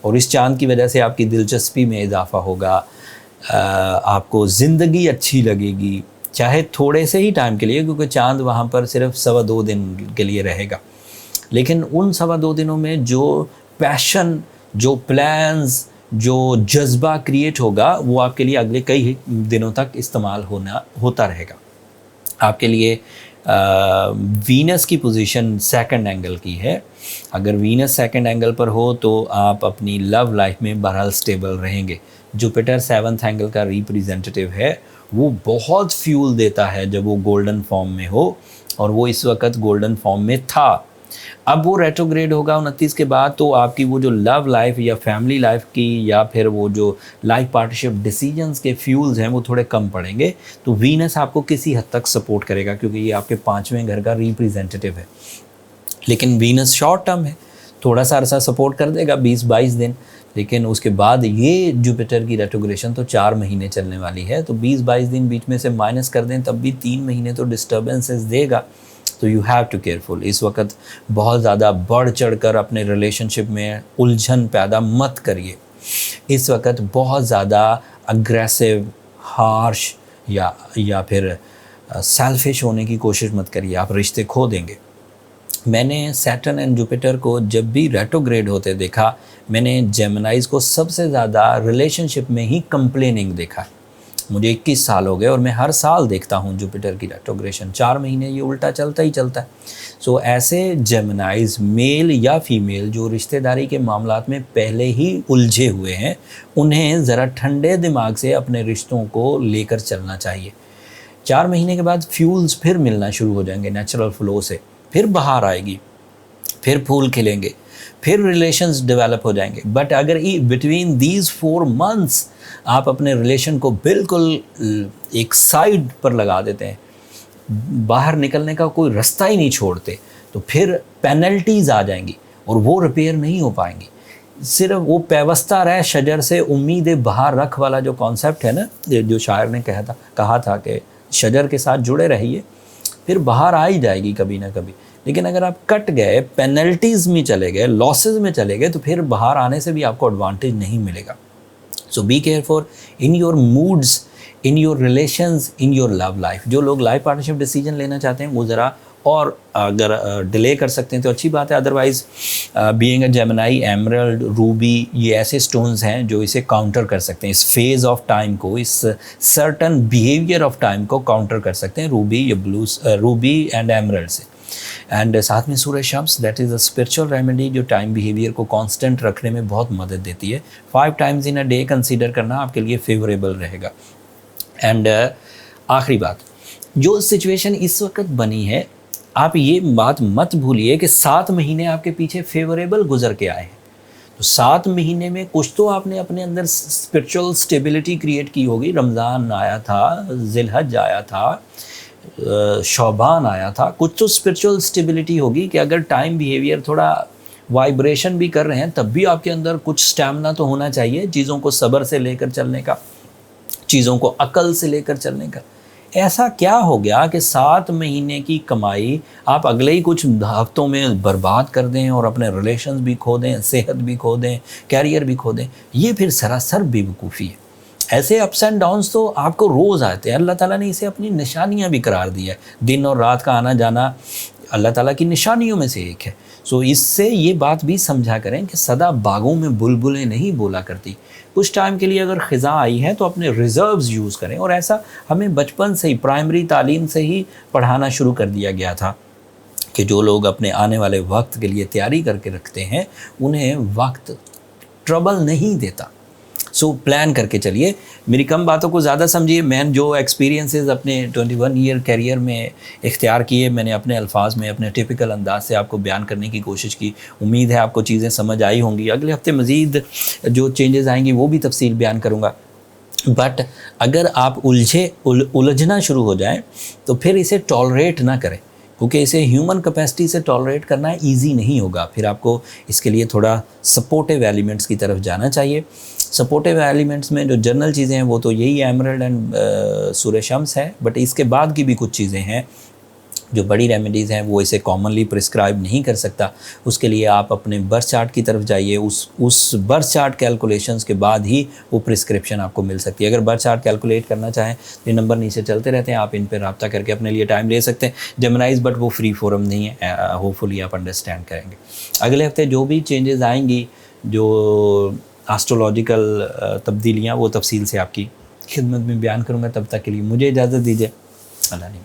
اور اس چاند کی وجہ سے آپ کی دلچسپی میں اضافہ ہوگا، آپ کو زندگی اچھی لگے گی، چاہے تھوڑے سے ہی ٹائم کے لیے، کیونکہ چاند وہاں پر صرف 2.25 دن کے لیے رہے گا، لیکن ان 2.25 دنوں میں جو پیشن، جو پلانز، جو جذبہ کریٹ ہوگا وہ آپ کے لیے اگلے کئی دنوں تک استعمال ہوتا رہے گا۔ آپ کے لیے وینس کی پوزیشن سیکنڈ اینگل کی ہے، اگر وینس سیکنڈ اینگل پر ہو تو آپ اپنی لو لائف میں بہرحال سٹیبل رہیں گے۔ جوپیٹر 7th اینگل کا ریپریزنٹیٹیو ہے، وہ بہت فیول دیتا ہے جب وہ گولڈن فارم میں ہو، اور وہ اس وقت گولڈن فارم میں تھا۔ اب وہ ریٹروگریڈ ہوگا 29 کے بعد، تو آپ کی وہ جو لو لائف یا فیملی لائف کی یا پھر وہ جو لائف پارٹنرشپ ڈیسیجنز کے فیولز ہیں وہ تھوڑے کم پڑیں گے۔ تو وینس آپ کو کسی حد تک سپورٹ کرے گا، کیونکہ یہ آپ کے 5ویں گھر کا ریپریزنٹیٹیو ہے، لیکن وینس شارٹ ٹرم ہے، تھوڑا سا عرصہ سپورٹ کر دے گا 20-22 دن، لیکن اس کے بعد یہ جوپیٹر کی ریٹروگریشن تو 4 مہینے چلنے والی ہے، تو 20-22 دن بیچ میں سے مائنس کر دیں تب بھی 3 مہینے تو ڈسٹربنسز دے گا۔ تو یو ہیو ٹو کیئرفل، اس وقت بہت زیادہ بڑھ چڑھ کر اپنے ریلیشن شپ میں الجھن پیدا مت کریے، اس وقت بہت زیادہ اگریسو، ہارش یا پھر سیلفش ہونے کی کوشش مت کریے، آپ رشتے کھو دیں گے۔ میں نے سیٹرن اینڈ جوپیٹر کو جب بھی ریٹروگریڈ ہوتے دیکھا، میں نے جیمنائز کو سب سے زیادہ ریلیشن شپ میں ہی کمپلیننگ دیکھا ہے۔ مجھے 21 سال ہو گئے اور میں ہر سال دیکھتا ہوں جوپیٹر کی ریٹروگریشن، 4 مہینے یہ الٹا چلتا ہی چلتا ہے۔ سو ایسے جیمنائز میل یا فیمیل جو رشتہ داری کے معاملات میں پہلے ہی الجھے ہوئے ہیں، انہیں ذرا ٹھنڈے دماغ سے اپنے رشتوں کو لے کر چلنا چاہیے۔ 4 مہینے کے بعد فیولز پھر ملنا شروع ہو جائیں گے نیچرل فلو سے، پھر بہار آئے گی، پھر پھول کھلیں گے، پھر ریلیشنز ڈیولپ ہو جائیں گے۔ بٹ اگر بٹوین دیز 4 months آپ اپنے ریلیشن کو بالکل ایک سائڈ پر لگا دیتے ہیں، باہر نکلنے کا کوئی رستہ ہی نہیں چھوڑتے، تو پھر پینلٹیز آ جائیں گی اور وہ ریپیئر نہیں ہو پائیں گی۔ صرف وہ پیوستہ رہ شجر سے امید بہار رکھ والا جو کانسیپٹ ہے نا، جو شاعر نے کہا تھا کہ شجر کے ساتھ جڑے رہیے، پھر بہار آ ہی جائے گی کبھی نہ کبھی۔ لیکن اگر آپ کٹ گئے، پینلٹیز میں چلے گئے، لاسز میں چلے گئے، تو پھر باہر آنے سے بھی آپ کو ایڈوانٹیج نہیں ملے گا۔ So be careful in your moods, in your relations, in your love life. جو لوگ لائف پارٹنرشپ ڈیسیجن لینا چاہتے ہیں وہ ذرا اور اگر ڈیلے کر سکتے ہیں تو اچھی بات ہے، otherwise being a Gemini, emerald, ruby, یہ ایسے سٹونز ہیں جو اسے کاؤنٹر کر سکتے ہیں، اس فیز آف ٹائم کو، اس سرٹن بیہیویئر آف ٹائم کو کاؤنٹر کر سکتے ہیں روبی اینڈ ایمرلڈ سے۔ اینڈ ساتھ میں سورہ شمس، that is a spiritual remedy جو ٹائم بیہیویئر کو کانسٹنٹ رکھنے میں بہت مدد دیتی ہے۔ 5 times in a day consider کرنا آپ کے لیے فیوریبل رہے گا۔ اینڈ آخری بات، جو سچویشن اس وقت بنی ہے، آپ یہ بات مت بھولیے کہ 7 مہینے آپ کے پیچھے فیوریبل گزر کے آئے ہیں، تو 7 مہینے میں کچھ تو آپ نے اپنے اندر اسپرچل سٹیبلٹی کریٹ کی ہوگی۔ رمضان آیا تھا، ذی الحج آیا تھا، شعبان آیا تھا، کچھ تو اسپرچل سٹیبلٹی ہوگی کہ اگر ٹائم بیہیویئر تھوڑا وائبریشن بھی کر رہے ہیں تب بھی آپ کے اندر کچھ اسٹیمنا تو ہونا چاہیے، چیزوں کو صبر سے لے کر چلنے کا، چیزوں کو عقل سے لے کر چلنے کا۔ ایسا کیا ہو گیا کہ 7 مہینے کی کمائی آپ اگلے ہی کچھ ہفتوں میں برباد کر دیں اور اپنے ریلیشنز بھی کھو دیں، صحت بھی کھو دیں، کیریئر بھی کھو دیں؟ یہ پھر سراسر بے وقوفی ہے۔ ایسے اپس اینڈ ڈاؤنس تو آپ کو روز آتے ہیں، اللہ تعالیٰ نے اسے اپنی نشانیاں بھی قرار دیا ہے۔ دن اور رات کا آنا جانا اللہ تعالیٰ کی نشانیوں میں سے ایک ہے۔ سو اس سے یہ بات بھی سمجھا کریں کہ سدا باغوں میں بلبلیں نہیں بولا کرتی، کچھ ٹائم کے لیے اگر خزاں آئی ہے تو اپنے ریزروز یوز کریں۔ اور ایسا ہمیں بچپن سے ہی، پرائمری تعلیم سے ہی پڑھانا شروع کر دیا گیا تھا کہ جو لوگ اپنے آنے والے وقت کے لیے تیاری کر کے رکھتے ہیں انہیں وقت ٹربل نہیں دیتا۔ سو پلان کر کے چلیے۔ میری کم باتوں کو زیادہ سمجھیے، میں جو ایکسپیرینسز اپنے 21 ایئر کیریئر میں اختیار کیے، میں نے اپنے الفاظ میں اپنے ٹپیکل انداز سے آپ کو بیان کرنے کی کوشش کی۔ امید ہے آپ کو چیزیں سمجھ آئی ہوں گی۔ اگلے ہفتے مزید جو چینجز آئیں گی وہ بھی تفصیل بیان کروں گا۔ بٹ اگر آپ الجھنا شروع ہو جائیں تو پھر اسے ٹالریٹ نہ کریں، کیونکہ اسے ہیومن کیپیسٹی سے ٹالریٹ کرنا ایزی نہیں ہوگا۔ پھر آپ کو اس کے لیے تھوڑا سپورٹیو ایلیمنٹس کی طرف جانا چاہیے۔ سپورٹیو ایلیمنٹس میں جو جنرل چیزیں ہیں وہ تو یہی ایمرلڈ اینڈ سورہ شمس ہے، بٹ اس کے بعد کی بھی کچھ چیزیں ہیں جو بڑی ریمیڈیز ہیں وہ اسے کامنلی پرسکرائب نہیں کر سکتا. اس کے لیے آپ اپنے برتھ چارٹ کی طرف جائیے. اس برتھ چارٹ کیلکولیشنز کے بعد ہی وہ پرسکرپشن آپ کو مل سکتی ہے. اگر برتھ چارٹ کیلکولیٹ کرنا چاہیں تو یہ نمبر نیچے چلتے رہتے ہیں, آپ ان پہ رابطہ کر کے اپنے لیے ٹائم لے سکتے ہیں. جیمنائز بٹ وہ فری فورم نہیں ہے, ہوپ فلی آپ انڈرسٹینڈ کریں گے. اگلے ہفتے جو بھی چینجز آئیں گی, جو آسٹرولوجیکل تبدیلیاں, وہ تفصیل سے آپ کی خدمت میں بیان کروں گا. تب تک کے لیے مجھے اجازت دیجیے. اللہ نے